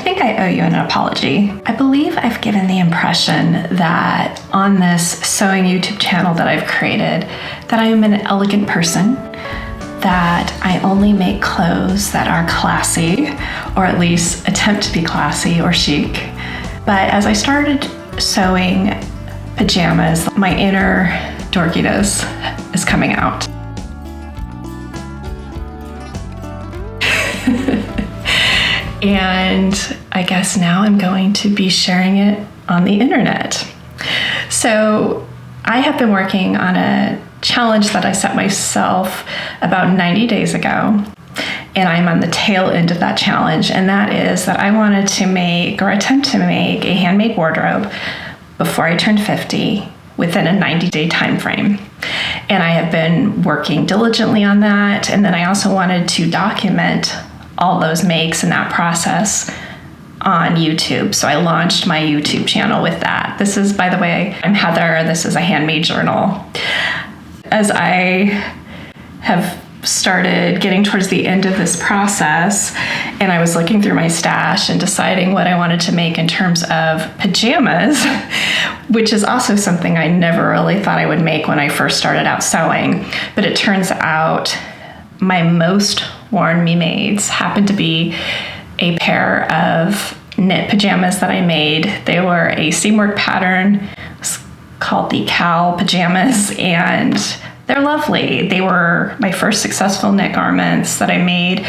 think I owe you an apology. I believe I've given the impression that on this sewing YouTube channel that I've created, that I am an elegant person, that I only make clothes that are classy, or at least attempt to be classy or chic. But as I started sewing pajamas, my inner dorkiness is coming out. And I guess now I'm going to be sharing it on the internet. So I have been working on a challenge that I set myself about 90 days ago, and I'm on the tail end of that challenge, and that is that I wanted to make, or attempt to make, a handmade wardrobe before I turned 50 within a 90-day time frame. And I have been working diligently on that, and then I also wanted to document all those makes and that process on YouTube. So I launched my YouTube channel with that. This is, by the way, I'm Heather. This is a handmade journal. As I have started getting towards the end of this process, and I was looking through my stash and deciding what I wanted to make in terms of pajamas, which is also something I never really thought I would make when I first started out sewing. But it turns out my most worn me mades happened to be a pair of knit pajamas that I made. They were a seamwork pattern. It's called the Cow Pajamas, and they're lovely. They were my first successful knit garments that I made,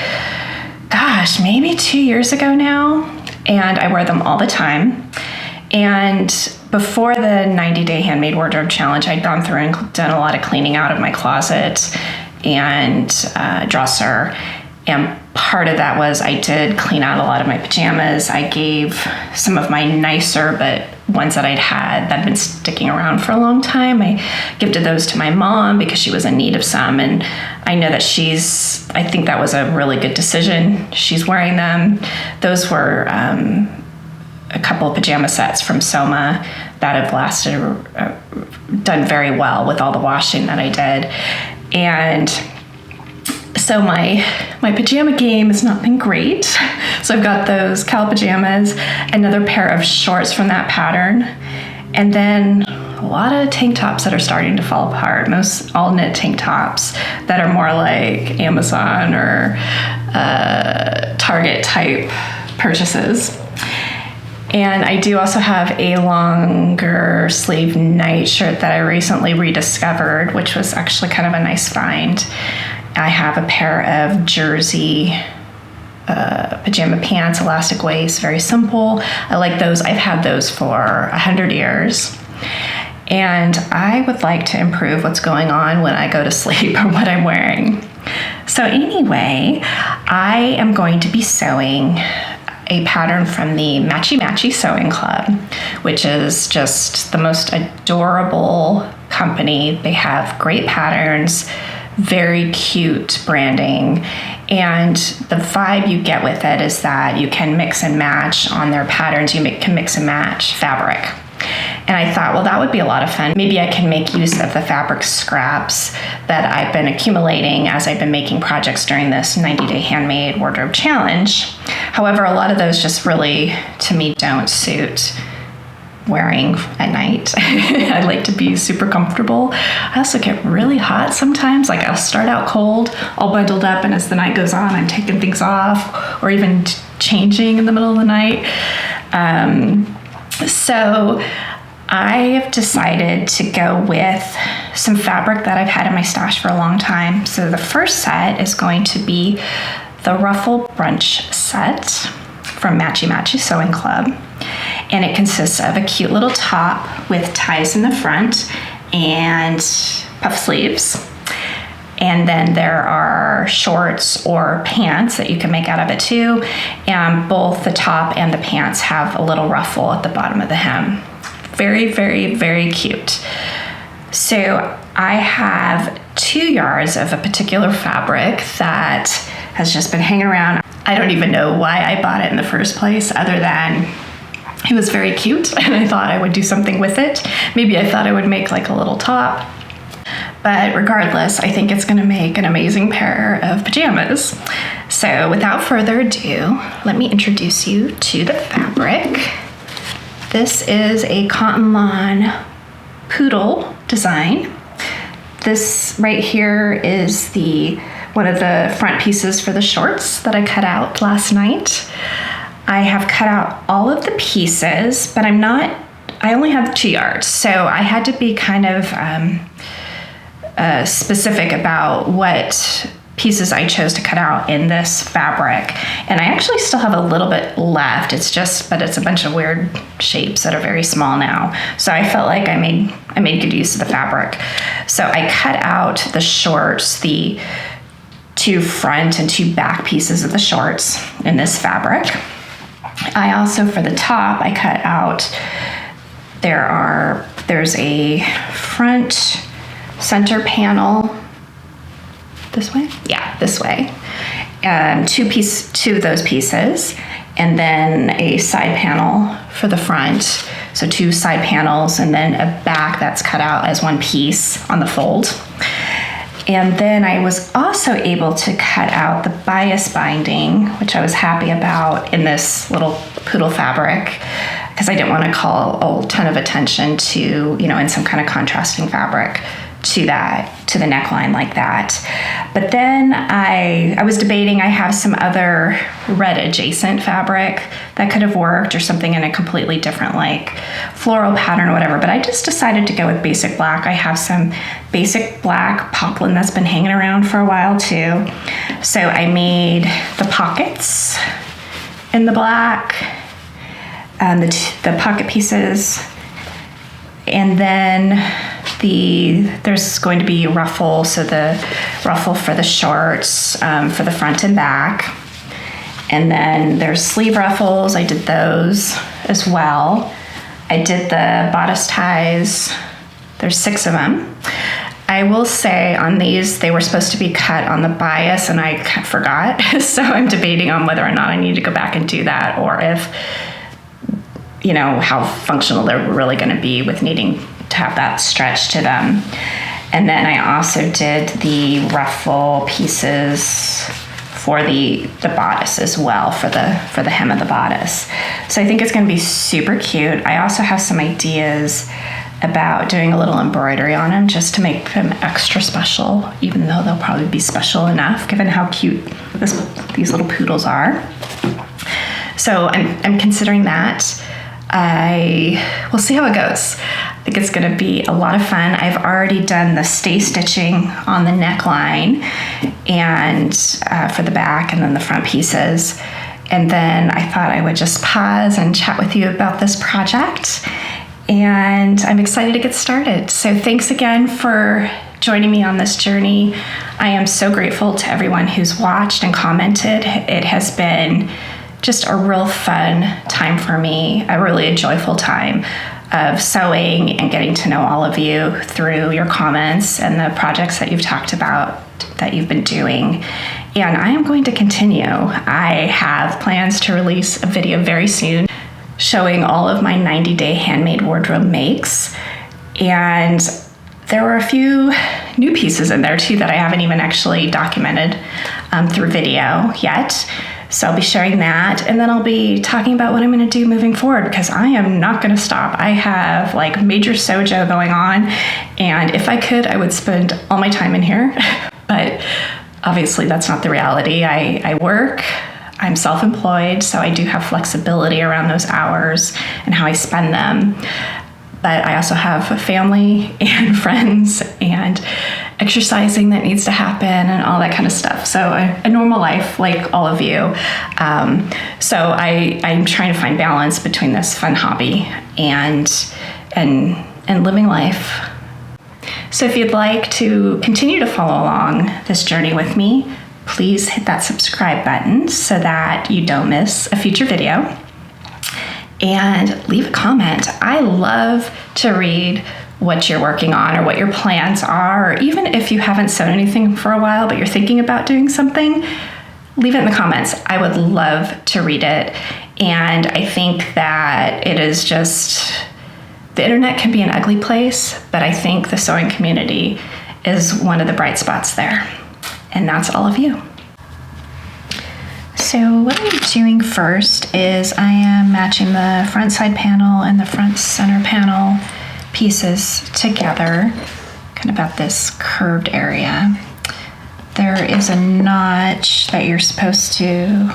gosh, maybe 2 years ago now, and I wear them all the time. And before the 90-day handmade wardrobe challenge, I'd gone through and done a lot of cleaning out of my closet and dresser. And part of that was I did clean out a lot of my pajamas. I gave some of my nicer, but ones that I'd had that had been sticking around for a long time, I gifted those to my mom because she was in need of some. And I know that I think that was a really good decision. She's wearing them. Those were a couple of pajama sets from Soma that have lasted, done very well with all the washing that I did. And so my pajama game has not been great. So I've got those Cow pajamas, another pair of shorts from that pattern, and then a lot of tank tops that are starting to fall apart. Most all knit tank tops that are more like Amazon or Target type purchases. And I do also have a longer sleeve nightshirt that I recently rediscovered, which was actually kind of a nice find. I have a pair of jersey pajama pants, elastic waist, very simple. I like those. I've had those for 100 years. And I would like to improve what's going on when I go to sleep or what I'm wearing. So anyway, I am going to be sewing a pattern from the Matchy Matchy Sewing Club, which is just the most adorable company. They have great patterns, very cute branding, and the vibe you get with it is that you can mix and match on their patterns. You can mix and match fabric. And I thought, well, that would be a lot of fun. Maybe I can make use of the fabric scraps that I've been accumulating as I've been making projects during this 90-day handmade wardrobe challenge. However, a lot of those just really, to me, don't suit wearing at night. I like to be super comfortable. I also get really hot sometimes. Like I'll start out cold, all bundled up, and as the night goes on, I'm taking things off or even changing in the middle of the night. So I have decided to go with some fabric that I've had in my stash for a long time. So the first set is going to be the Ruffle Brunch Set from Matchy Matchy Sewing Club. And it consists of a cute little top with ties in the front and puff sleeves. And then there are shorts or pants that you can make out of it too. And both the top and the pants have a little ruffle at the bottom of the hem. Very, very, very cute. So I have 2 yards of a particular fabric that has just been hanging around. I don't even know why I bought it in the first place, other than it was very cute and I thought I would do something with it. Maybe I thought I would make like a little top. But regardless, I think it's going to make an amazing pair of pajamas. So without further ado, let me introduce you to the fabric. This is a cotton lawn poodle design. This right here is one of the front pieces for the shorts that I cut out last night. I have cut out all of the pieces, but I only have 2 yards, so I had to be kind of specific about what pieces I chose to cut out in this fabric. And I actually still have a little bit left. But it's a bunch of weird shapes that are very small now. So I felt like I made good use of the fabric. So I cut out the shorts, the 2 front and 2 back pieces of the shorts in this fabric. I also, for the top, I cut out, there's a front center panel. This way? Yeah, this way. 2 of those pieces, and then a side panel for the front. So 2 side panels, and then a back that's cut out as one piece on the fold. And then I was also able to cut out the bias binding, which I was happy about in this little poodle fabric, because I didn't want to call a ton of attention to, in some kind of contrasting fabric to the neckline like that. But then I was debating, I have some other red adjacent fabric that could have worked, or something in a completely different like floral pattern or whatever, but I just decided to go with basic black. I have some basic black poplin that's been hanging around for a while too. So I made the pockets in the black, the pocket pieces, and then there's going to be ruffle, so the ruffle for the shorts, for the front and back. And then there's sleeve ruffles, I did those as well. I did the bodice ties, there's 6 of them. I will say on these, they were supposed to be cut on the bias and I forgot. So I'm debating on whether or not I need to go back and do that, or if, how functional they're really gonna be with needing to have that stretch to them. And then I also did the ruffle pieces for the bodice as well, for the hem of the bodice. So I think it's going to be super cute. I also have some ideas about doing a little embroidery on them just to make them extra special, even though they'll probably be special enough given how cute these little poodles are. So I'm considering that. We'll see how it goes. I think it's going to be a lot of fun. I've already done the stay stitching on the neckline and for the back, and then the front pieces. And then I thought I would just pause and chat with you about this project. And I'm excited to get started. So thanks again for joining me on this journey. I am so grateful to everyone who's watched and commented. It has been just a real fun time for me, a really joyful time of sewing and getting to know all of you through your comments and the projects that you've talked about that you've been doing. And I am going to continue. I have plans to release a video very soon showing all of my 90-day handmade wardrobe makes. And there were a few new pieces in there too that I haven't even actually documented through video yet. So I'll be sharing that, and then I'll be talking about what I'm going to do moving forward, because I am not going to stop. I have like major sojo going on, and if I could, I would spend all my time in here, but obviously that's not the reality. I work, I'm self-employed, so I do have flexibility around those hours and how I spend them. But I also have a family and friends and exercising that needs to happen and all that kind of stuff. So a normal life like all of you. So I'm trying to find balance between this fun hobby and living life. So if you'd like to continue to follow along this journey with me, please hit that subscribe button so that you don't miss a future video. And leave a comment. I love to read what you're working on or what your plans are, or even if you haven't sewn anything for a while but you're thinking about doing something, leave it in the comments. I would love to read it. And I think that it is just, the internet can be an ugly place, but I think the sewing community is one of the bright spots there. And that's all of you. So what I'm doing first is I am matching the front side panel and the front center panel pieces together, kind of at this curved area. There is a notch that you're supposed to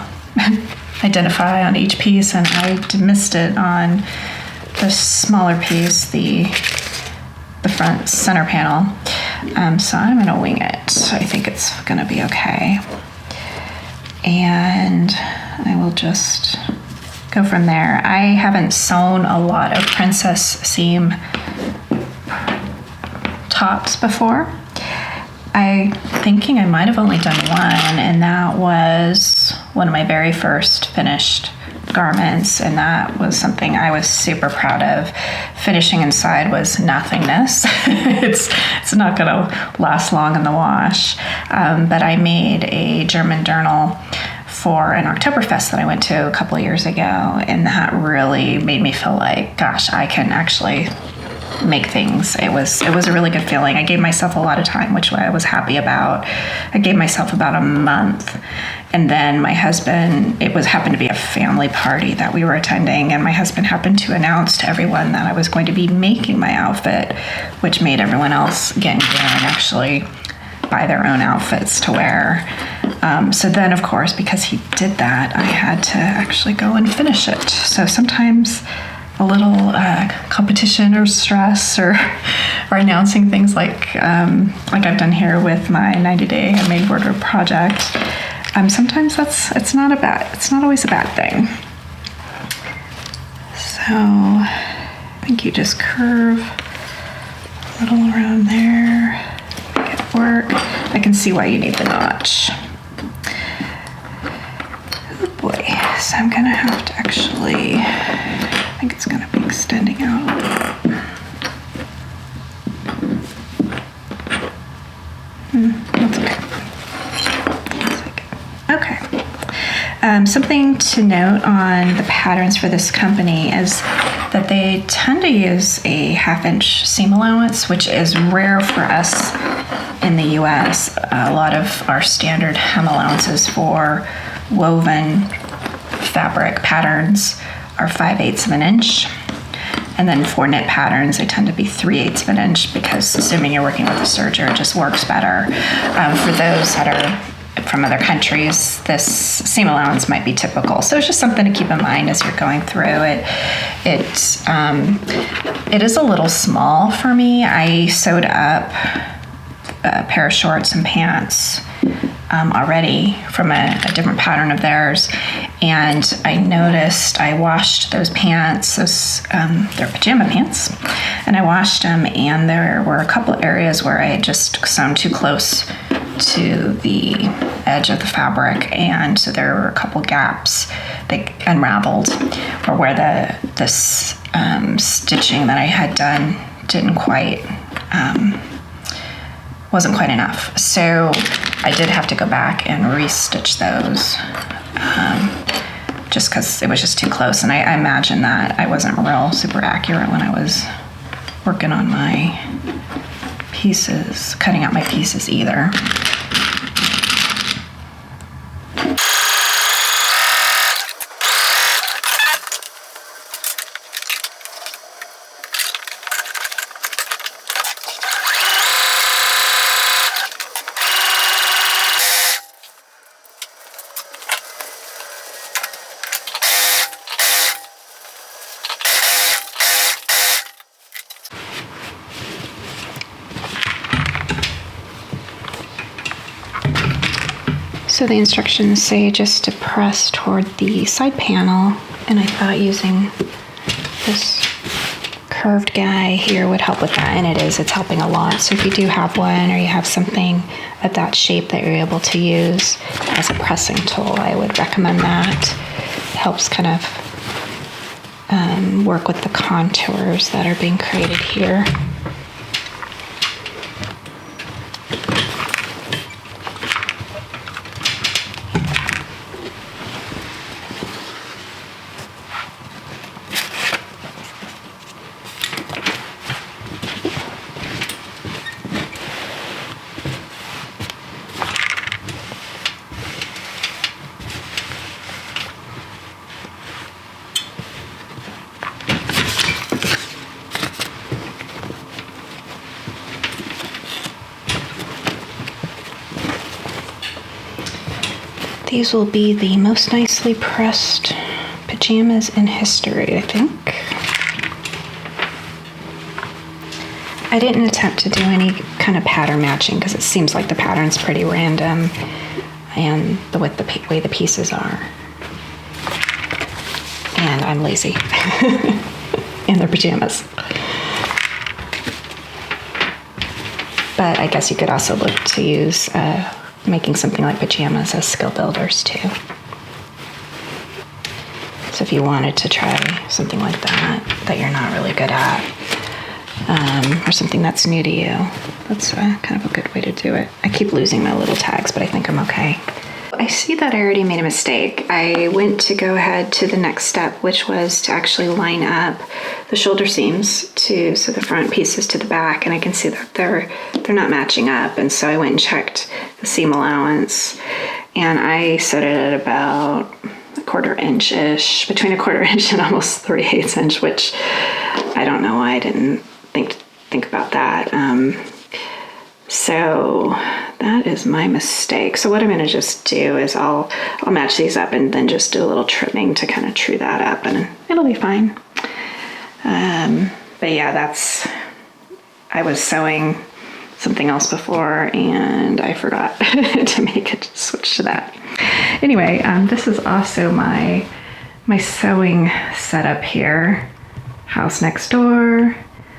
identify on each piece, and I missed it on the smaller piece, the front center panel. So I'm gonna wing it. I think it's gonna be okay. And I will just go from there. I haven't sewn a lot of princess seam tops before. I'm thinking I might have only done one, and that was one of my very first finished garments, and that was something I was super proud of. Finishing inside was nothingness. It's not gonna last long in the wash, but I made a German dirndl for an Oktoberfest that I went to a couple of years ago, and that really made me feel like, gosh, I can actually make things. It was a really good feeling. I gave myself a lot of time, which I was happy about. I gave myself about a month, and then my husband, happened to be a family party that we were attending, and my husband happened to announce to everyone that I was going to be making my outfit, which made everyone else get in gear and actually buy their own outfits to wear. So then, of course, because he did that, I had to actually go and finish it. So sometimes a little competition or stress or announcing things like I've done here with my 90-day handmade border project. Sometimes it's not always a bad thing. So I think you just curve a little around there, make it work. I can see why you need the notch. Oh boy, so I'm gonna have to actually, I think it's gonna be extending out a little bit. That's okay. Okay. Something to note on the patterns for this company is that they tend to use a 1/2-inch seam allowance, which is rare for us in the US. A lot of our standard hem allowances for woven fabric patterns are 5/8 of an inch. And then for knit patterns, they tend to be 3/8 of an inch, because assuming you're working with a serger, it just works better. For those that are from other countries, this seam allowance might be typical. So it's just something to keep in mind as you're going through it. It is a little small for me. I sewed up a pair of shorts and pants already from a different pattern of theirs, and I noticed I washed those pants. They're pajama pants, and I washed them, and there were a couple areas where I had just sewn too close to the edge of the fabric, and so there were a couple gaps that unraveled, or where the stitching that I had done wasn't quite enough. So I did have to go back and restitch those, just because it was just too close. And I imagine that I wasn't real super accurate when I was working on my pieces, cutting out my pieces either. So the instructions say just to press toward the side panel, and I thought using this curved guy here would help with that, and it's helping a lot. So if you do have one, or you have something of that shape that you're able to use as a pressing tool, I would recommend that. It helps kind of work with the contours that are being created here. These will be the most nicely pressed pajamas in history, I think. I didn't attempt to do any kind of pattern matching because it seems like the pattern's pretty random and the way the pieces are. And I'm lazy. And they're pajamas. But I guess you could also look to use making something like pajamas as skill builders too. So if you wanted to try something like that you're not really good at, or something that's new to you, that's kind of a good way to do it. I keep losing my little tags, but I think I'm okay. I see that I already made a mistake. I went to go ahead to the next step, which was to actually line up the shoulder seams so the front pieces to the back, and I can see that they're not matching up. And so I went and checked the seam allowance, and I set it at about a 1/4 inch-ish, between a 1/4 inch and almost 3/8 inch, which I don't know why I didn't think about that. So that is my mistake. So what I'm going to just do is I'll match these up and then just do a little trimming to kind of true that up, and it'll be fine. But yeah, I was sewing something else before and I forgot to make it switch to that. Anyway, this is also my sewing setup here. House next door.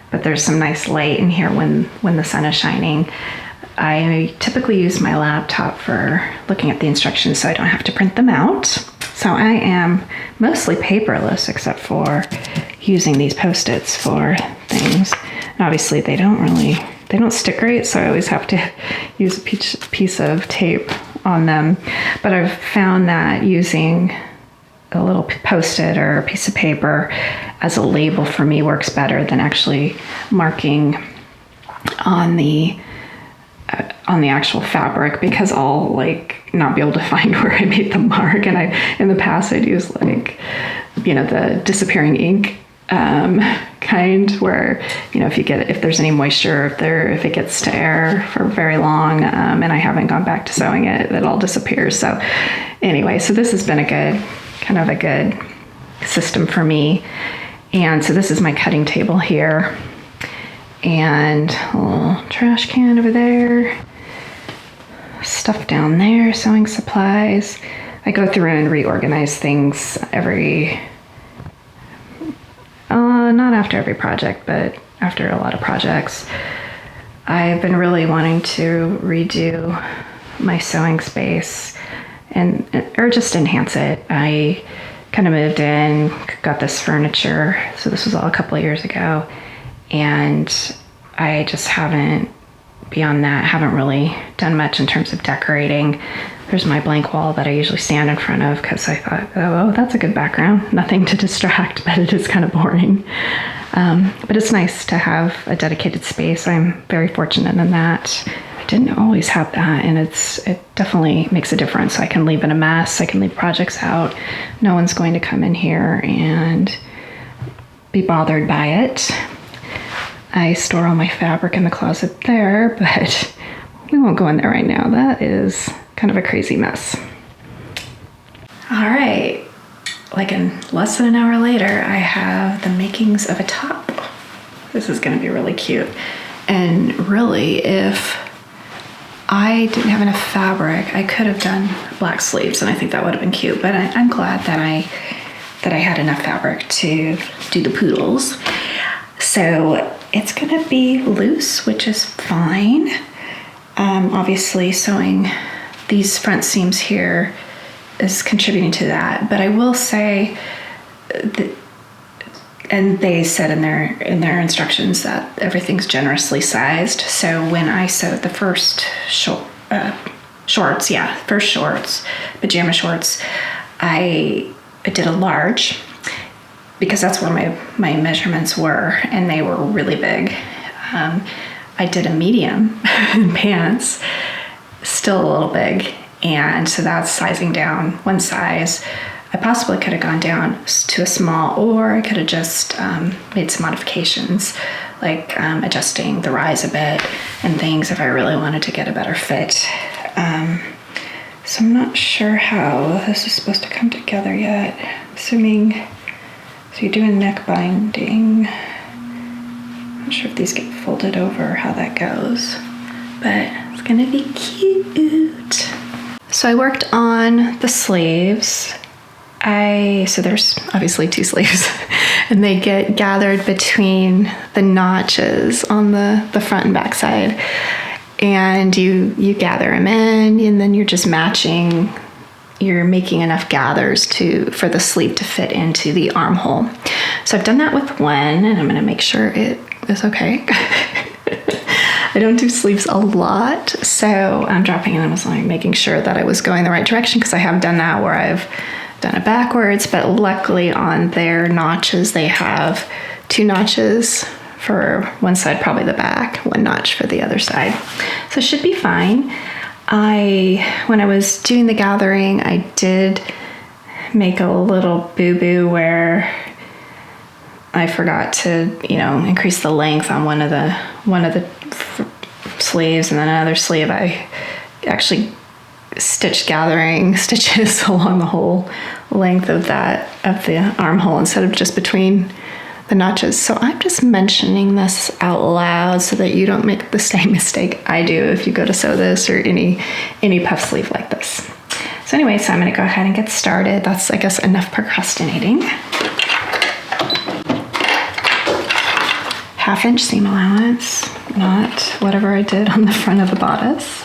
But there's some nice light in here when the sun is shining. I typically use my laptop for looking at the instructions so I don't have to print them out. So I am mostly paperless except for using these Post-its for things. And obviously they don't stick great, so I always have to use a piece of tape on them. But I've found that using a little Post-it or a piece of paper as a label for me works better than actually marking on the actual fabric, because I'll not be able to find where I made the mark. And in the past I'd use the disappearing ink kind, where if there's any moisture, if it gets to air for very long and I haven't gone back to sewing it, it all disappears. So anyway, so this has been a good system for me. And so this is my cutting table here, and a little trash can over there, stuff down there, sewing supplies. I go through and reorganize things not after every project, but after a lot of projects. I've been really wanting to redo my sewing space or just enhance it. I kind of moved in, got this furniture, so this was all a couple of years ago, and I just haven't really done much in terms of decorating. There's my blank wall that I usually stand in front of because I thought, oh, that's a good background. Nothing to distract, but it is kind of boring. But it's nice to have a dedicated space. I'm very fortunate in that. I didn't always have that, and it definitely makes a difference. I can leave it a mess. I can leave projects out. No one's going to come in here and be bothered by it. I store all my fabric in the closet there, but we won't go in there right now. That is kind of a crazy mess. All right, in less than an hour later, I have the makings of a top. This is gonna be really cute. And really, if I didn't have enough fabric, I could have done black sleeves, and I think that would have been cute, but I'm glad that I had enough fabric to do the poodles. So it's gonna be loose, which is fine. Obviously sewing these front seams here is contributing to that, but I will say and they said in their instructions that everything's generously sized. So when I sewed the first shorts, pajama shorts, I did a large because that's where my measurements were, and they were really big. I did a medium pants, still a little big, and so that's sizing down one size. I possibly could have gone down to a small, or I could have just made some modifications, like adjusting the rise a bit and things if I really wanted to get a better fit. So I'm not sure how this is supposed to come together yet. Assuming, so you're doing neck binding. I'm not sure if these get folded over or how that goes, but it's gonna be cute. So I worked on the sleeves. So there's obviously 2 sleeves and they get gathered between the notches on the front and back side. And you gather them in, and then you're just matching, you're making enough gathers for the sleeve to fit into the armhole. So I've done that with one, and I'm gonna make sure it is okay. I don't do sleeves a lot, so I'm dropping in and I was like making sure that I was going the right direction, because I have done that where I've done it backwards, but luckily on their notches, they have 2 notches for one side, probably the back, 1 notch for the other side. So it should be fine. When I was doing the gathering, I did make a little boo-boo where I forgot to, increase the length on one of the sleeves, and then another sleeve I actually stitched gathering stitches along the whole length of the armhole instead of just between the notches. So I'm just mentioning this out loud so that you don't make the same mistake I do if you go to sew this or any puff sleeve like this. So anyway, so I'm gonna go ahead and get started. That's, I guess, enough procrastinating. 1/2 inch seam allowance, not whatever I did on the front of the bodice.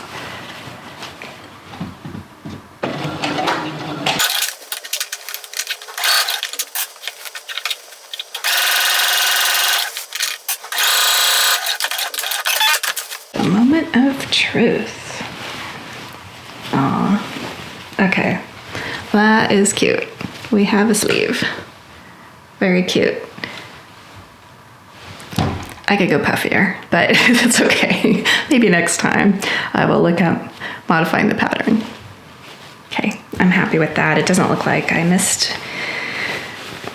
Moment of truth. Aw. Okay. That is cute. We have a sleeve. Very cute. I could go puffier, but that's okay. Maybe next time I will look at modifying the pattern. Okay, I'm happy with that. It doesn't look like I missed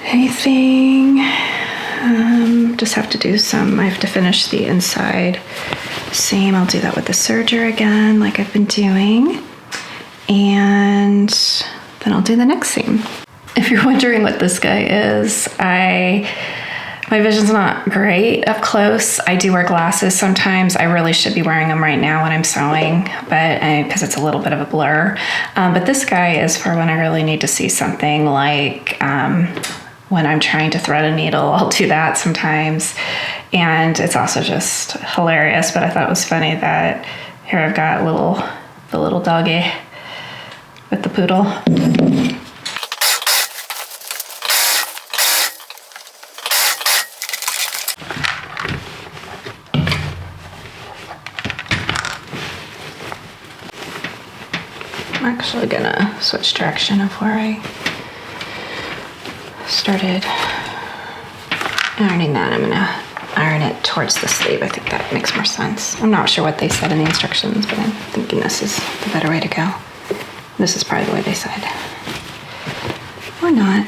anything. Just have to do I have to finish the inside seam. I'll do that with the serger again, like I've been doing. And then I'll do the next seam. If you're wondering what this guy is, my vision's not great up close. I do wear glasses sometimes. I really should be wearing them right now when I'm sewing, but because it's a little bit of a blur. But this guy is for when I really need to see something, like when I'm trying to thread a needle. I'll do that sometimes. And it's also just hilarious, but I thought it was funny that here I've got the little doggy with the poodle. I'm actually gonna switch direction of where I started ironing that. I'm gonna iron it towards the sleeve. I think that makes more sense. I'm not sure what they said in the instructions, but I'm thinking this is the better way to go. This is probably the way they said. Or not.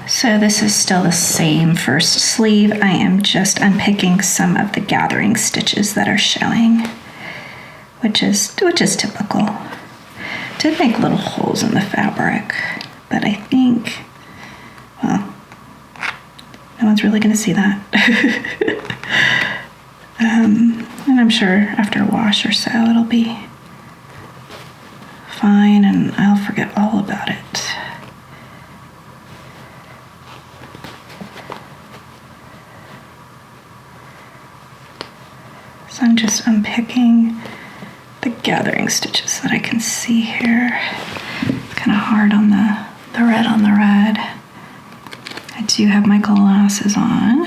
So this is still the same first sleeve. I am just unpicking some of the gathering stitches that are showing, which is typical. Did make little holes in the fabric, but I think, well, no one's really gonna see that. And I'm sure after a wash or so it'll be fine and I'll forget all about it. So I'm just unpicking the gathering stitches that I can see here. It's kind of hard on the red on the red. I do have my glasses on.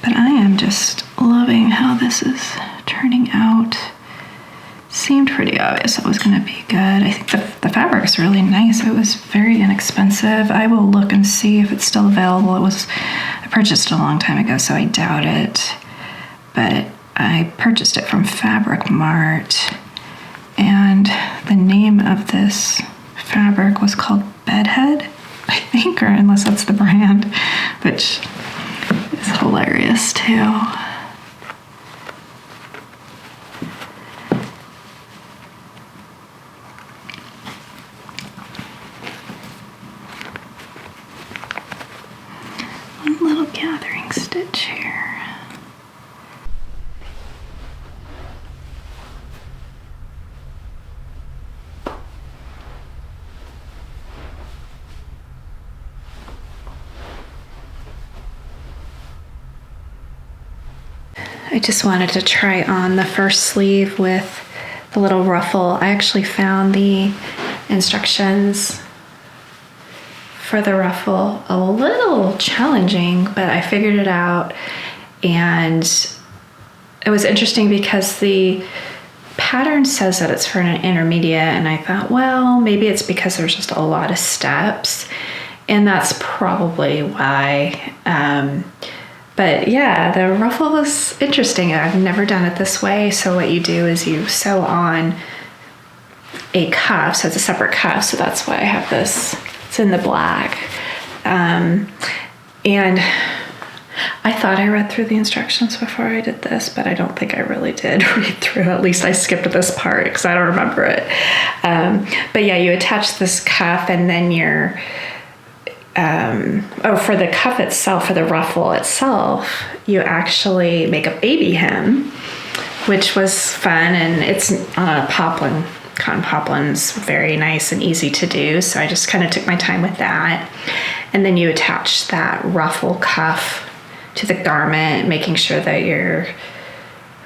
But I am just loving how this is turning out. Seemed pretty obvious it was going to be good. I think the fabric is really nice. It was very inexpensive. I will look and see if it's still available. I purchased it a long time ago, so I doubt it. But I purchased it from Fabric Mart, and the name of this fabric was called Bedhead, I think, or unless that's the brand, which is hilarious too. One little gathering stitch here. I just wanted to try on the first sleeve with the little ruffle. I actually found the instructions for the ruffle a little challenging, but I figured it out, and it was interesting because the pattern says that it's for an intermediate, and I thought, well, maybe it's because there's just a lot of steps, and that's probably why. But yeah, the ruffle was interesting. I've never done it this way. So what you do is you sew on a cuff. So it's a separate cuff. So that's why I have this. It's in the black. And I thought I read through the instructions before I did this, but I don't think I really did read through. At least I skipped this part because I don't remember it. But yeah, you attach this cuff, and then you're for the cuff itself, for the ruffle itself, you actually make a baby hem, which was fun, and it's on a poplin. Cotton poplin's very nice and easy to do, so I just kind of took my time with that. And then you attach that ruffle cuff to the garment, making sure that it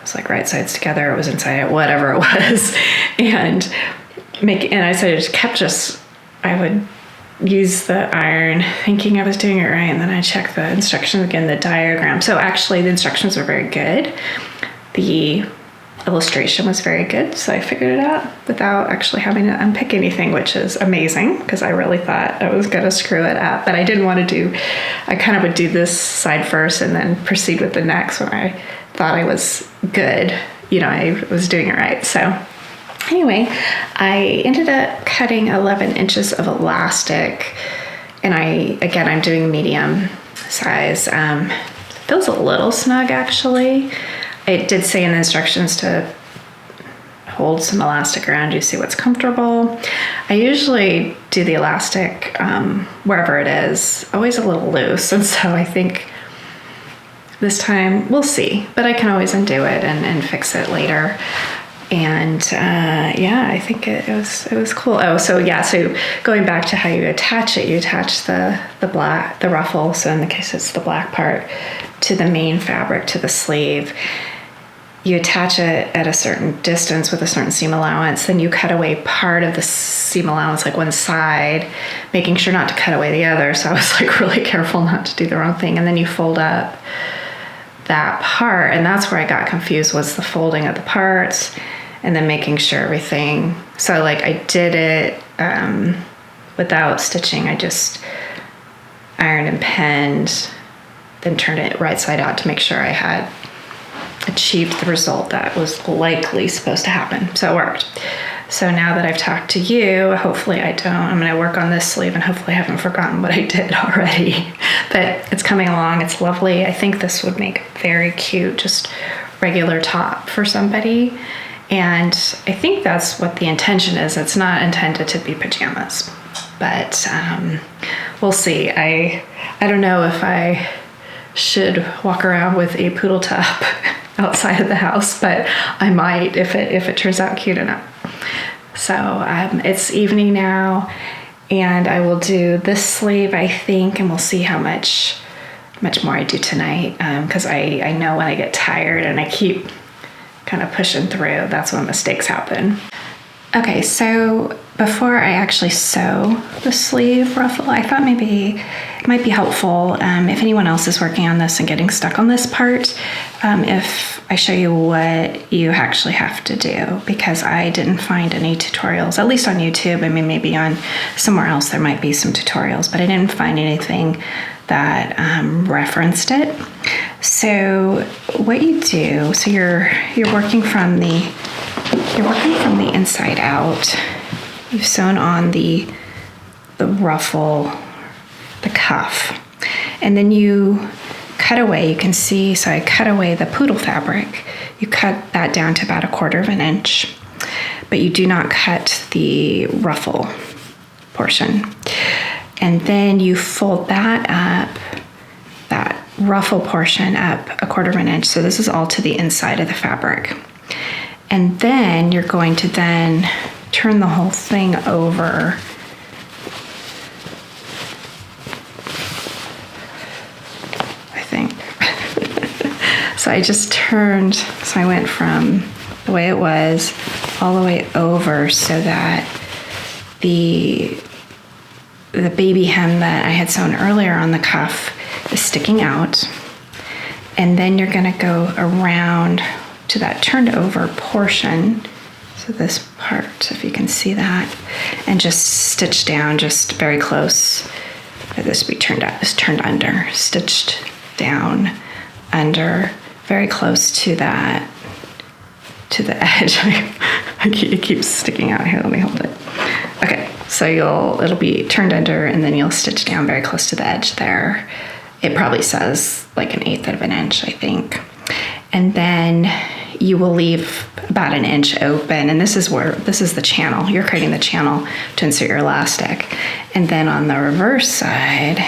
was like right sides together, it was inside it, whatever it was, and I would use the iron thinking I was doing it right, and then I checked the instructions again, the diagram. So actually the instructions were very good. The illustration was very good, so I figured it out without actually having to unpick anything, which is amazing because I really thought I was gonna screw it up. But I didn't want to I kind of would do this side first and then proceed with the next when I thought I was good. I was doing it right. So anyway, I ended up cutting 11 inches of elastic, and I'm doing medium size. Feels a little snug actually. It did say in the instructions to hold some elastic around you, see what's comfortable. I usually do the elastic wherever it is, always a little loose, and so I think this time we'll see, but I can always undo it and fix it later. And I think it was cool. Oh, so going back to how you attach it, you attach the ruffle, so in the case it's the black part, to the main fabric, to the sleeve. You attach it at a certain distance with a certain seam allowance, then you cut away part of the seam allowance, like one side, making sure not to cut away the other. So I was like really careful not to do the wrong thing. And then you fold up that part, and that's where I got confused, was the folding of the parts and then making sure everything. So like I did it without stitching. I just ironed and penned, then turned it right side out to make sure I had achieved the result that was likely supposed to happen. So it worked. So now that I've talked to you, hopefully I'm going to work on this sleeve, and hopefully I haven't forgotten what I did already. But it's coming along. It's lovely. I think this would make a very cute, just regular top for somebody. And I think that's what the intention is. It's not intended to be pajamas, but we'll see. I don't know if I should walk around with a poodle top outside of the house, but I might if it turns out cute enough. So it's evening now, and I will do this sleeve, I think, and we'll see how much more I do tonight, because I know when I get tired and I keep kind of pushing through, that's when mistakes happen. Okay, so before I actually sew the sleeve ruffle, I thought maybe it might be helpful if anyone else is working on this and getting stuck on this part, if I show you what you actually have to do, because I didn't find any tutorials, at least on YouTube. I mean, maybe on somewhere else there might be some tutorials, but I didn't find anything that referenced it. So what you do, so you're working from the inside out. You've sewn on the ruffle, the cuff, and then you cut away. You can see, so I cut away the poodle fabric. You cut that down to about 1/4 of an inch, but you do not cut the ruffle portion. And then you fold that up, that ruffle portion up 1/4 of an inch. So this is all to the inside of the fabric. And then you're going to then turn the whole thing over. I think. So I just turned, so I went from the way it was all the way over so that the baby hem that I had sewn earlier on the cuff is sticking out. And then you're gonna go around to that turned over portion, so this part, if you can see that, and just stitch down just very close. This would be turned under, stitched down under, very close to that, to the edge. It keeps sticking out here, let me hold it. Okay, so it'll be turned under, and then you'll stitch down very close to the edge there. It probably says like 1/8 of an inch, I think. And then you will leave about 1 inch open, and this is the channel. You're creating the channel to insert your elastic. And then on the reverse side,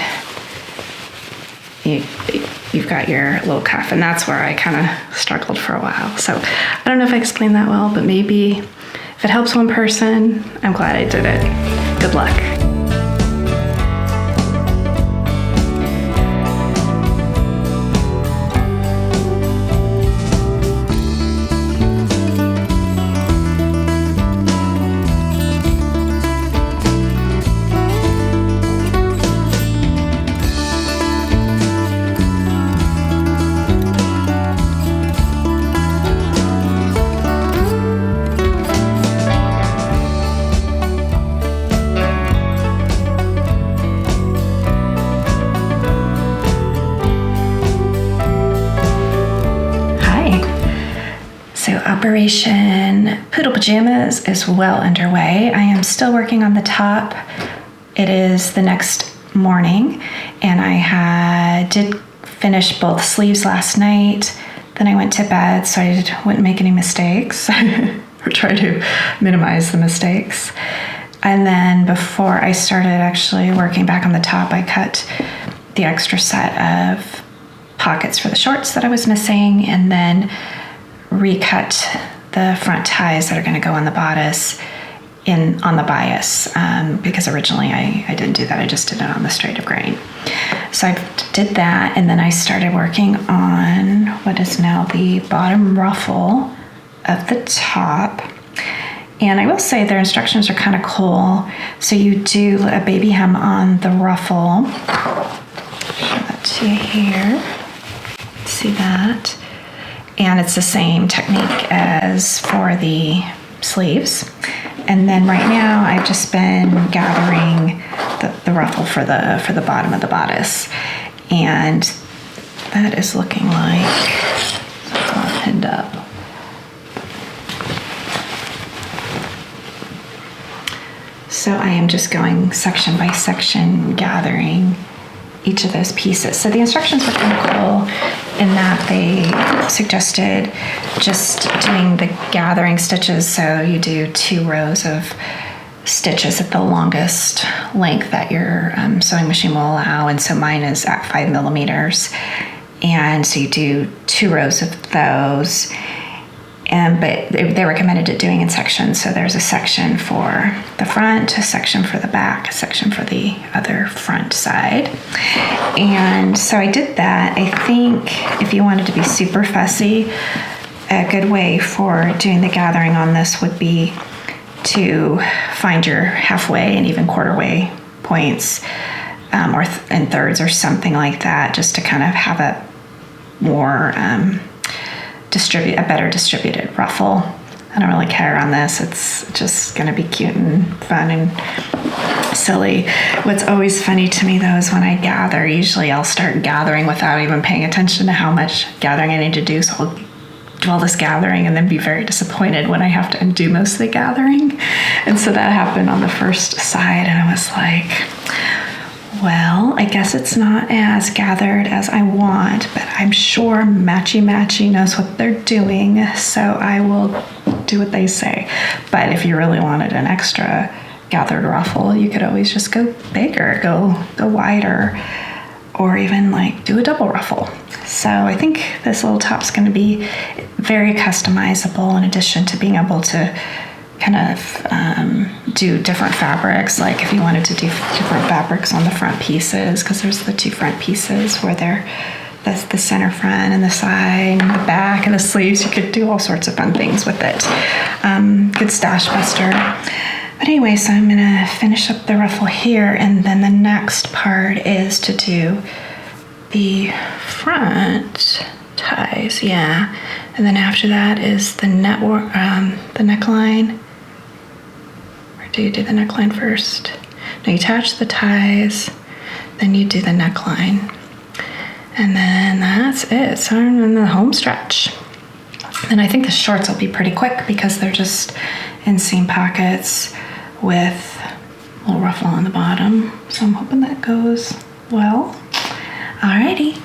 you've got your little cuff, and that's where I kind of struggled for a while. So I don't know if I explained that well, but maybe if it helps one person, I'm glad I did it. Good luck. Operation Poodle Pajamas is well underway. I am still working on the top. It is the next morning, and I did finish both sleeves last night. Then I went to bed so I wouldn't make any mistakes or try to minimize the mistakes. And then before I started actually working back on the top, I cut the extra set of pockets for the shorts that I was missing, and then recut the front ties that are going to go on the bodice on the bias, because originally I didn't do that. I just did it on the straight of grain. So I did that, and then I started working on what is now the bottom ruffle of the top. And I will say their instructions are kind of cool. So you do a baby hem on the ruffle. Show that to you here. See that? And it's the same technique as for the sleeves. And then right now I've just been gathering the ruffle for the bottom of the bodice. And that is looking like, it's all pinned up. So I am just going section by section, gathering each of those pieces. So the instructions were kind of cool in that they suggested just doing the gathering stitches. So you do 2 rows of stitches at the longest length that your sewing machine will allow. And so mine is at 5 millimeters. And so you do 2 rows of those. But they recommended it doing in sections. So there's a section for the front, a section for the back, a section for the other front side. And so I did that. I think if you wanted to be super fussy, a good way for doing the gathering on this would be to find your halfway and even quarter way points, or in thirds or something like that, just to kind of have a more a better distributed ruffle. I don't really care on this. It's just going to be cute and fun and silly. What's always funny to me though is when I gather, usually I'll start gathering without even paying attention to how much gathering I need to do. So I'll do all this gathering and then be very disappointed when I have to undo most of the gathering. And so that happened on the first side, and I was like, well, I guess it's not as gathered as I want, but I'm sure Matchy Matchy knows what they're doing, so I will do what they say. But if you really wanted an extra gathered ruffle, you could always just go bigger, go wider, or even like do a double ruffle. So I think this little top's going to be very customizable, in addition to being able to kind of do different fabrics, like if you wanted to do different fabrics on the front pieces, because there's the two front pieces where that's the center front and the side and the back and the sleeves. You could do all sorts of fun things with it. Good stash buster. But anyway, so I'm gonna finish up the ruffle here, and then the next part is to do the front ties, yeah. And then after that is the the neckline. Or do you do the neckline first? No, you attach the ties, then you do the neckline. And then that's it. So I'm in the home stretch. And I think the shorts will be pretty quick because they're just inseam pockets with a little ruffle on the bottom. So I'm hoping that goes well. Alrighty.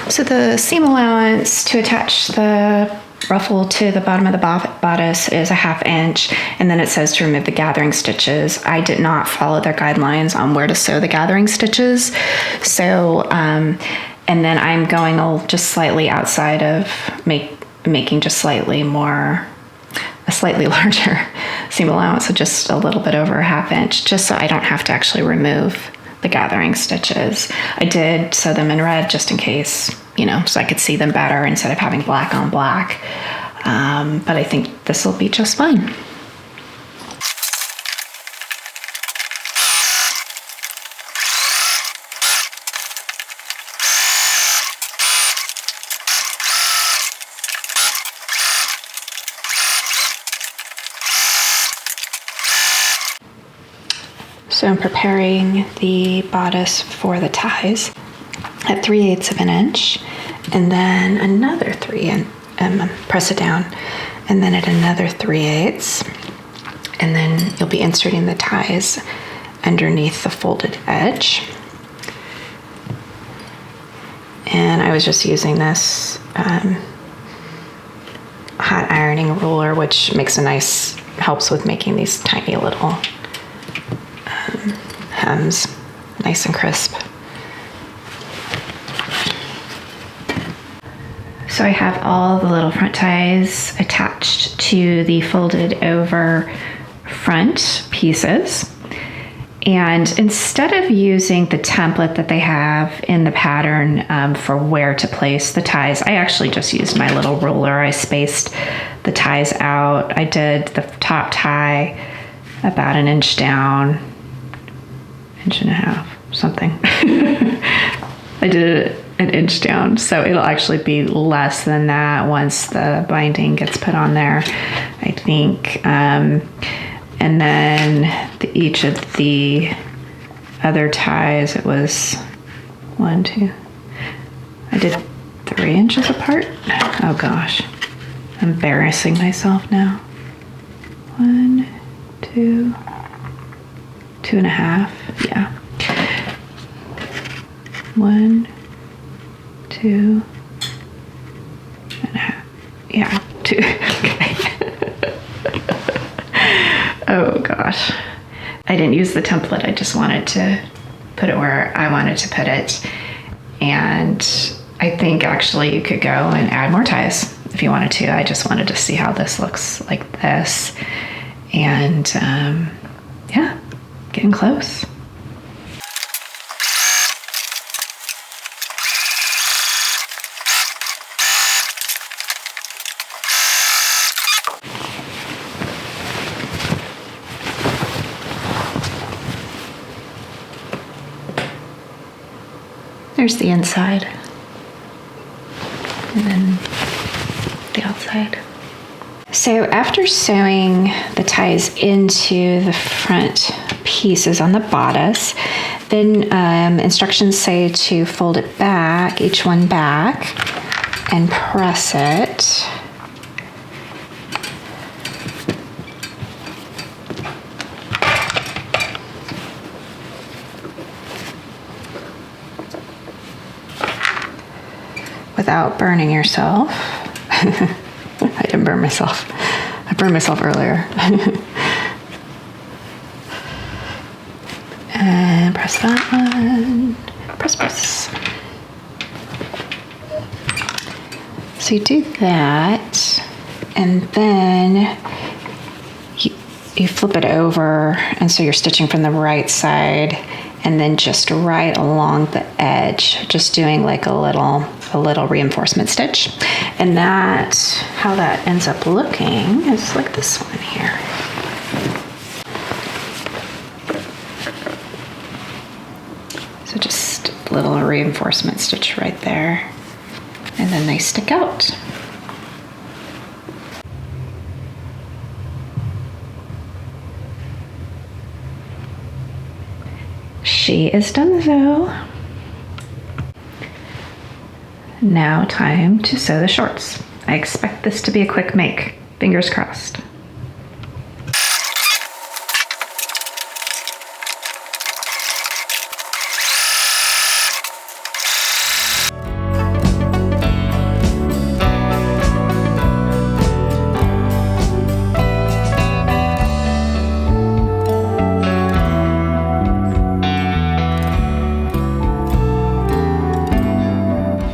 So the seam allowance to attach the ruffle to the bottom of the bodice is 1/2 inch, and then it says to remove the gathering stitches. I did not follow their guidelines on where to sew the gathering stitches. So, and then I'm going just slightly outside of making just slightly a slightly larger seam allowance, so just a little bit over 1/2 inch, just so I don't have to actually remove the gathering stitches. I did sew them in red just in case, so I could see them better instead of having black on black. But I think this will be just fine. So I'm preparing the bodice for the ties at 3/8 of an inch, and then another 3 and press it down, and then at another 3/8, and then you'll be inserting the ties underneath the folded edge. And I was just using this hot ironing ruler, which helps with making these tiny little hems nice and crisp. So I have all the little front ties attached to the folded over front pieces. And instead of using the template that they have in the pattern for where to place the ties, I actually just used my little ruler. I spaced the ties out. I did the top tie about 1 inch down, 1.5 inches, something. I did it 1 inch down, so it'll actually be less than that once the binding gets put on there, I think. And then each of the other ties, it was 1, 2. I did 3 inches apart. Oh gosh, I'm embarrassing myself now. 1, 2, 2.5. Yeah. 1, 2 and a half. Yeah, 2. Okay. Oh gosh. I didn't use the template. I just wanted to put it where I wanted to put it. And I think actually you could go and add more ties if you wanted to. I just wanted to see how this looks like this. And yeah, getting close. here's the inside. And then the outside. So after sewing the ties into the front pieces on the bodice, then instructions say to fold it back, each one back, and press it. Without burning yourself. I didn't burn myself. I burned myself earlier. And press that one. Press. So you do that, and then you flip it over, and so you're stitching from the right side, and then just right along the edge, just doing like a little reinforcement stitch. And how that ends up looking is like this one here. So just a little reinforcement stitch right there, and then they stick out. She is done though. Now time to sew the shorts. I expect this to be a quick make. Fingers crossed.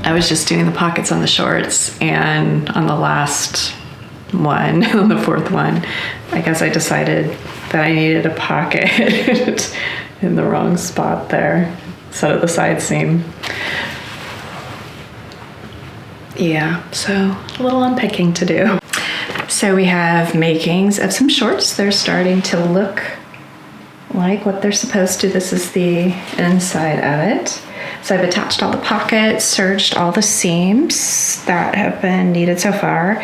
I was just doing the pockets on the shorts, and on the last one, on the fourth one, I guess I decided that I needed a pocket in the wrong spot there, so the side seam. Yeah, so a little unpicking to do. So we have makings of some shorts. They're starting to look like what they're supposed to. This is the inside of it. So I've attached all the pockets, serged all the seams that have been needed so far.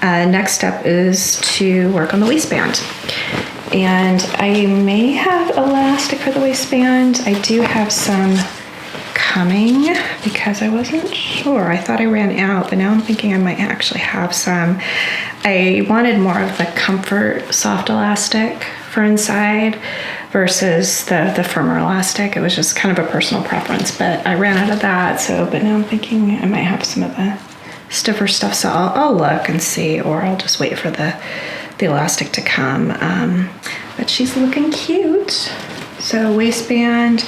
Next step is to work on the waistband. And I may have elastic for the waistband. I do have some coming because I wasn't sure. I thought I ran out, but now I'm thinking I might actually have some. I wanted more of the comfort soft elastic for inside versus the firmer elastic. It was just kind of a personal preference, but I ran out of that. But now I'm thinking I might have some of the stiffer stuff, so I'll look and see, or I'll just wait for the elastic to come. But she's looking cute. So waistband,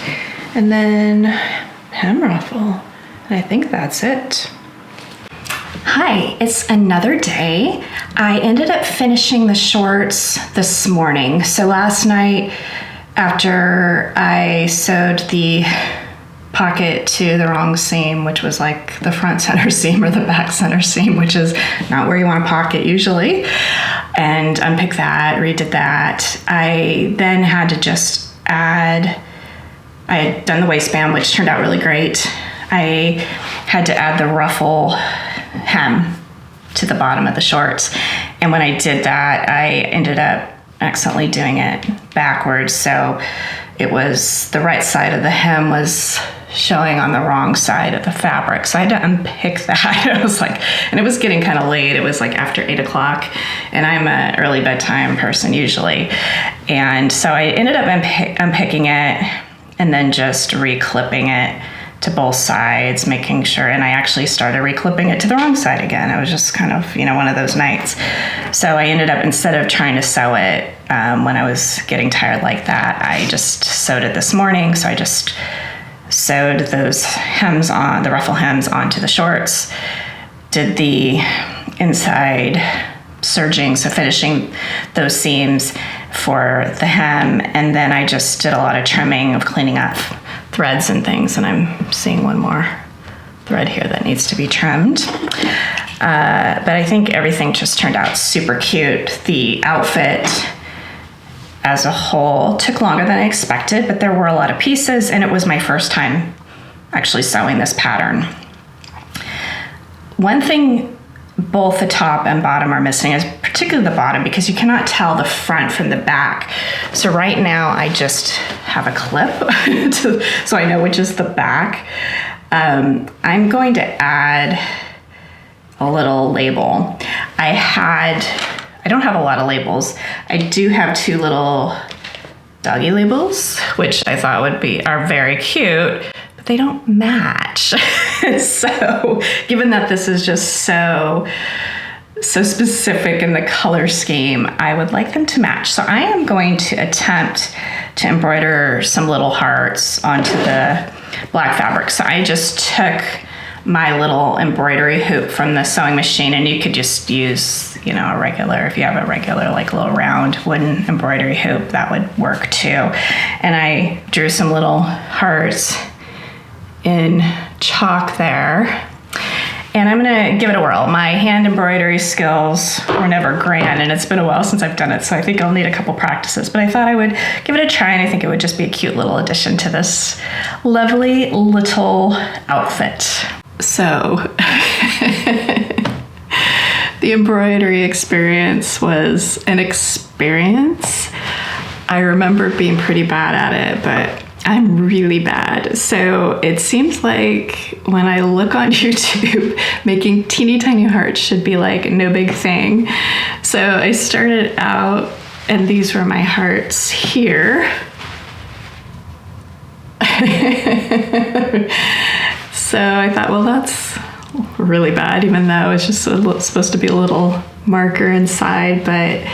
and then hem ruffle, and I think that's it. Hi, it's another day. I ended up finishing the shorts this morning. So last night, after I sewed the pocket to the wrong seam, which was like the front center seam or the back center seam, which is not where you want a pocket usually, and unpick that, redid that, I then had to just add, I had done the waistband, which turned out really great. I had to add the ruffle hem to the bottom of the shorts, and when I did that, I ended up accidentally doing it backwards, so it was the right side of the hem was showing on the wrong side of the fabric, so I had to unpick that. It was like, and it was getting kind of late. It was like after 8 o'clock, and I'm an early bedtime person usually, and so I ended up unpicking it and then just reclipping it to both sides, making sure, and I actually started reclipping it to the wrong side again. It was just kind of, one of those nights. So I ended up, instead of trying to sew it when I was getting tired like that, I just sewed it this morning. So I just sewed those hems on, the ruffle hems onto the shorts, did the inside serging, so finishing those seams for the hem, and then I just did a lot of trimming of cleaning up threads and things, and I'm seeing one more thread here that needs to be trimmed. But I think everything just turned out super cute. The outfit as a whole took longer than I expected, but there were a lot of pieces, and it was my first time actually sewing this pattern. One thing both the top and bottom are missing is particularly the bottom, because you cannot tell the front from the back. So right now I just have a clip so I know which is the back. I'm going to add a little label. I don't have a lot of labels. I do have 2 little doggy labels, which I thought are very cute, but they don't match. So given that this is just so specific in the color scheme, I would like them to match. So I am going to attempt to embroider some little hearts onto the black fabric. So I just took my little embroidery hoop from the sewing machine, and you could just use, you know, if you have a regular like little round wooden embroidery hoop, that would work too. And I drew some little hearts in chalk there. And I'm gonna give it a whirl. My hand embroidery skills were never grand, and it's been a while since I've done it, so I think I'll need a couple practices, but I thought I would give it a try, and I think it would just be a cute little addition to this lovely little outfit. So the embroidery experience was an experience. I remember being pretty bad at it, but I'm really bad. So it seems like when I look on YouTube, making teeny tiny hearts should be like no big thing. So I started out, and these were my hearts here. So I thought, well, that's really bad, even though it's just supposed to be a little marker inside, but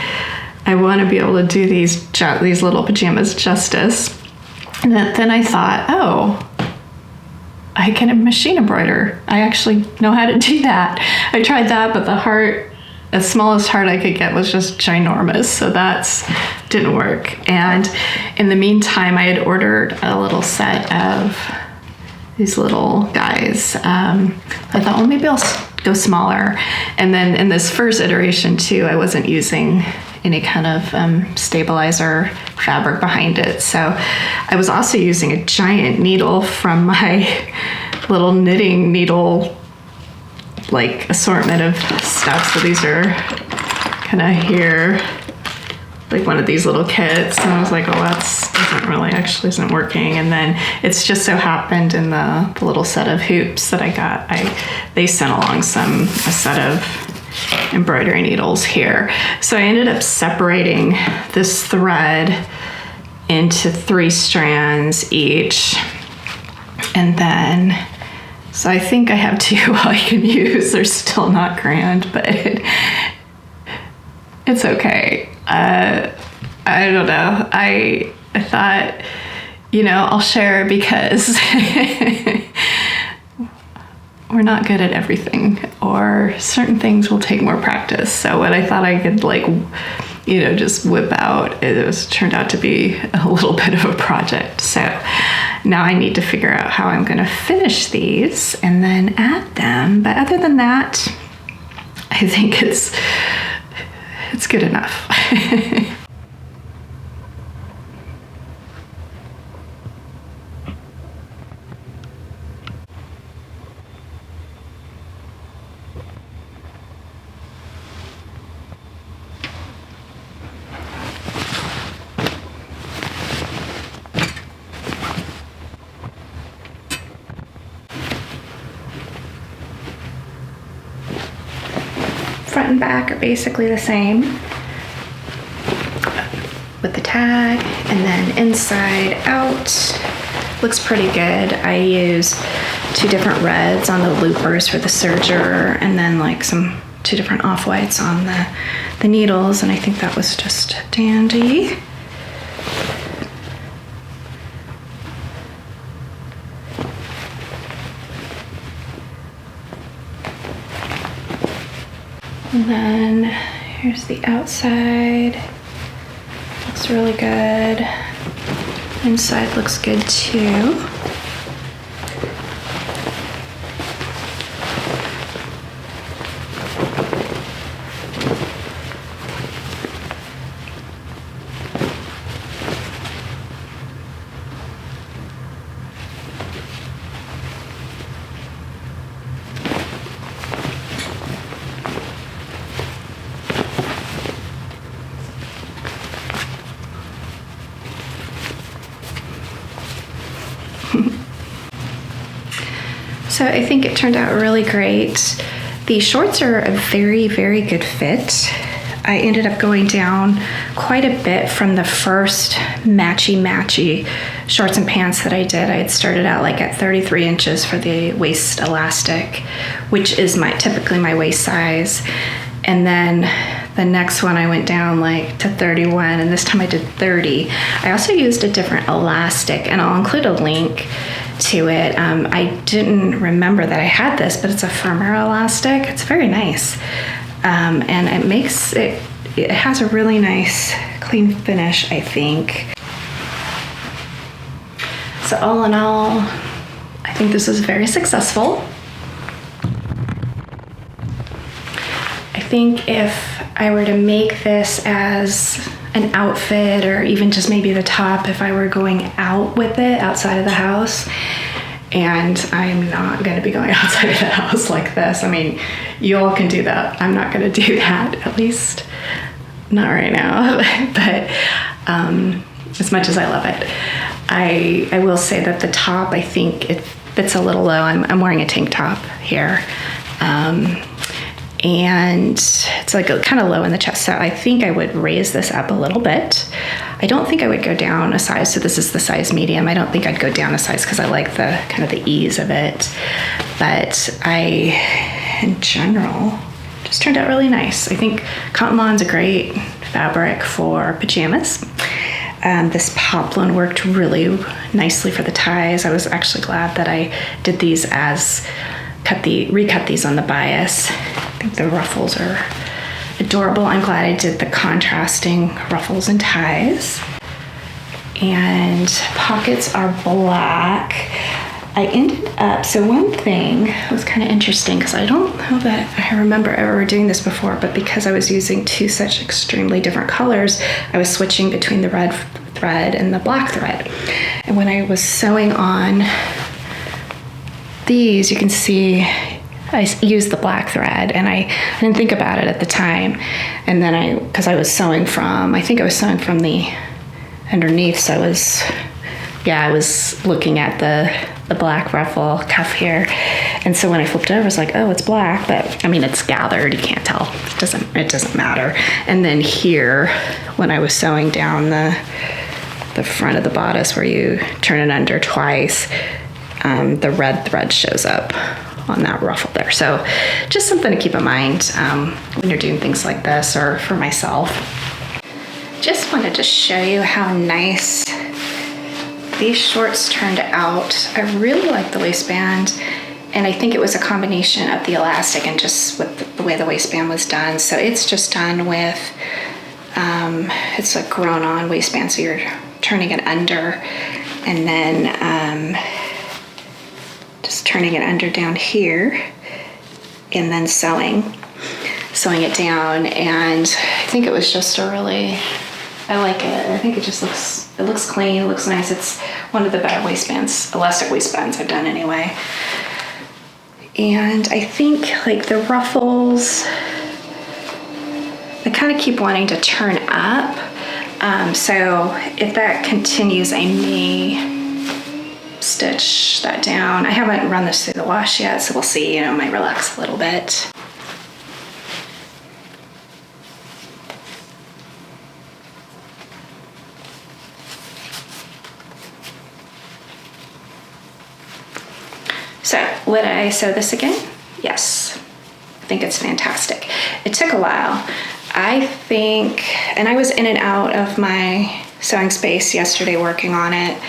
I want to be able to do these little pajamas justice. And then I thought, oh, I can machine embroider. I actually know how to do that. I tried that, but the heart, the smallest heart I could get was just ginormous, so that didn't work. And in the meantime, I had ordered a little set of these little guys. I thought, well, maybe I'll go smaller. And then in this first iteration too, I wasn't using any kind of stabilizer fabric behind it. So I was also using a giant needle from my little knitting needle like assortment of stuff. So these are kind of here, like one of these little kits, and I was like, oh, that's isn't working. And then it's just so happened in the little set of hoops that I got, they sent along a set of embroidery needles here. So I ended up separating this thread into 3 strands each, and then so I think I have 2 I can use. They're still not grand, but it's okay. I don't know. I thought, you know, I'll share because we're not good at everything, or certain things will take more practice. So what I thought I could just whip out, turned out to be a little bit of a project. So now I need to figure out how I'm going to finish these and then add them. But other than that, I think it's good enough. Front and back are basically the same with the tag, and then inside out looks pretty good. I use 2 different reds on the loopers for the serger, and then like 2 different off-whites on the needles, and I think that was just dandy. And then here's the outside. Looks really good. Inside looks good too. So I think it turned out really great. The shorts are a very, very good fit. I ended up going down quite a bit from the first Matchy Matchy shorts and pants that I did. I had started out like at 33 inches for the waist elastic, which is typically my waist size. And then the next one I went down like to 31, and this time I did 30. I also used a different elastic, and I'll include a link to it. I didn't remember that I had this, but it's a firmer elastic. It's very nice. And it has a really nice clean finish, I think. So all in all, I think this was very successful. I think if I were to make this as an outfit, or even just maybe the top, if I were going out with it outside of the house, and I'm not going to be going outside of the house like this. I mean, you all can do that. I'm not going to do that, at least not right now. But as much as I love it, I will say that the top, I think it fits a little low. I'm wearing a tank top here. And it's like kind of low in the chest. So I think I would raise this up a little bit. I don't think I would go down a size. So this is the size medium. I don't think I'd go down a size because I like the kind of the ease of it. But in general, just turned out really nice. I think cotton lawn's a great fabric for pajamas. This poplin worked really nicely for the ties. I was actually glad that I did these recut these on the bias. I think the ruffles are adorable. I'm glad I did the contrasting ruffles and ties. And pockets are black. I ended up, so one thing was kind of interesting because I don't know that I remember ever doing this before, but because I was using two such extremely different colors, I was switching between the red thread and the black thread. And when I was sewing on these, you can see I used the black thread, and I didn't think about it at the time. And then because I was sewing from the underneath, so I was looking at the black ruffle cuff here. And so when I flipped over, I was like, oh, it's black, but I mean, it's gathered, you can't tell. It doesn't matter. And then here, when I was sewing down the front of the bodice where you turn it under twice, the red thread shows up on that ruffle there. So just something to keep in mind when you're doing things like this, or for myself. Just wanted to show you how nice these shorts turned out. I really like the waistband, and I think it was a combination of the elastic and just with the way the waistband was done. So it's just done with, it's a grown on waistband, so you're turning it under, and then just turning it under down here, and then sewing it down. And I think it was just I like it. I think it looks clean, it looks nice. It's one of the better waistbands, elastic waistbands I've done anyway. And I think like the ruffles, I kind of keep wanting to turn up. So if that continues, I may stitch that down. I haven't run this through the wash yet, so we'll see. It might relax a little bit. So would I sew this again? Yes, I think it's fantastic. It took a while. I think, and I was in and out of my sewing space yesterday working on it.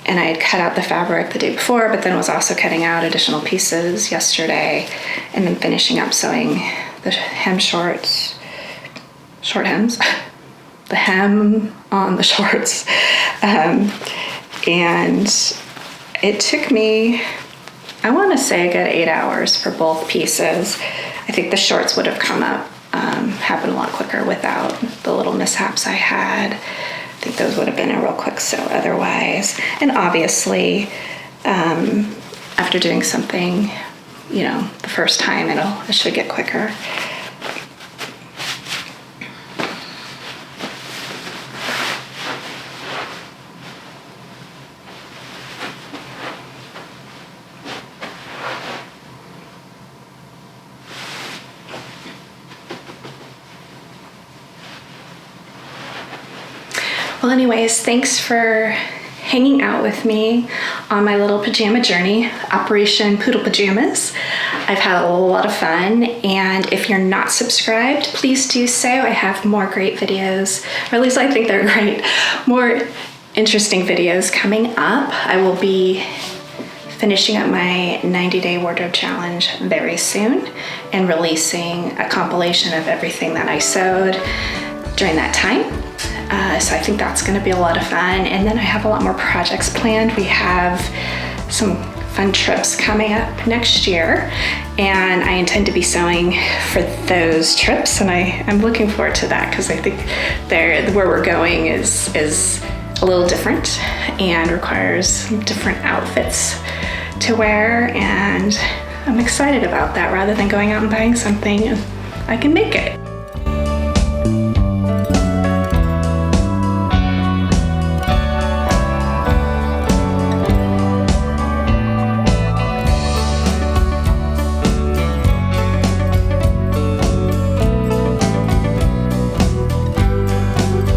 And I had cut out the fabric the day before, but then was also cutting out additional pieces yesterday, and then finishing up sewing the short hems, the hem on the shorts. And it took me, I want to say a good 8 hours for both pieces. I think the shorts would have come up, happened a lot quicker without the little mishaps I had. I think those would have been a real quick sew otherwise. And obviously, after doing something, the first time, it should get quicker. Well, anyways, thanks for hanging out with me on my little pajama journey, Operation Poodle Pajamas. I've had a lot of fun, and if you're not subscribed, please do so. I have more great videos, or at least I think they're great, more interesting videos coming up. I will be finishing up my 90-day wardrobe challenge very soon and releasing a compilation of everything that I sewed during that time. So I think that's going to be a lot of fun. And then I have a lot more projects planned. We have some fun trips coming up next year, and I intend to be sewing for those trips, and I'm looking forward to that because I think where we're going is a little different and requires different outfits to wear, and I'm excited about that. Rather than going out and buying something, I can make it.